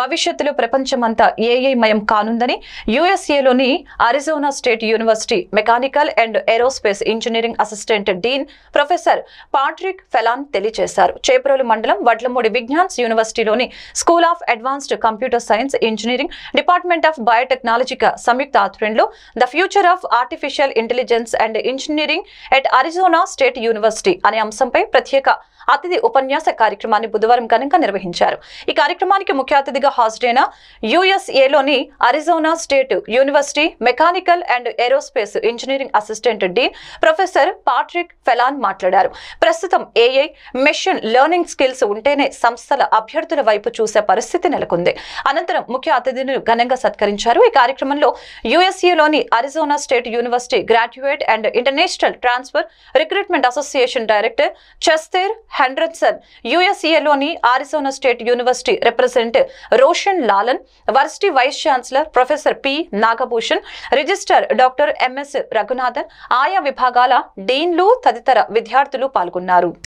భవిష్యత్తులో ప్రపంచమంతా ఏఐ మయం కానుందని యుఎస్ఏలోని Arizona state university mechanical and aerospace engineering assistant dean professor Patrick Phelan తెలియజేశారు. చేబ్రోలు మండలం వడ్లమూడి విజ్ఞాన్స్ యూనివర్సిటీలోని school of advanced computer science engineering department of బయోటెక్నాలజీగా సంయుక్త ఆధ్వర్యంలో the future of artificial intelligence and engineering at Arizona state university అనే అంశంపై ప్రత్యేక అతిథి ఉపన్యాస కార్యక్రమాన్ని బుధవారం ఘనంగా నిర్వహించారు. ఈ కార్యక్రమానికి ముఖ్య అతిథిగా హాజరైన యుఎస్ఏలోని Arizona state university mechanical and aerospace engineering assistant dean professor Patrick Phelan మాట్లాడారు. ప్రస్తుతం ఏఐ మెషిన్ లెర్నింగ్ స్కిల్స్ ఉంటేనే సంస్థల అభ్యర్థుల వైపు చూసే పరిస్థితి నెలకొంది. అనంతరం ముఖ్య అతిథిని ఘనంగా సత్కరించారు. ఈ కార్యక్రమంలో యుఎస్ఏలోని Arizona state university graduate and international transfer recruitment association director Chester Henderson, యుఎస్ఏలోని Arizona state university representative Roshan Lalan, varsity vice chancellor professor P Nagabhushan, registrar doctor MS Raghunathan, ఆయా విభాగాల డీన్లు తదితర విద్యార్థులు పాల్గొన్నారు.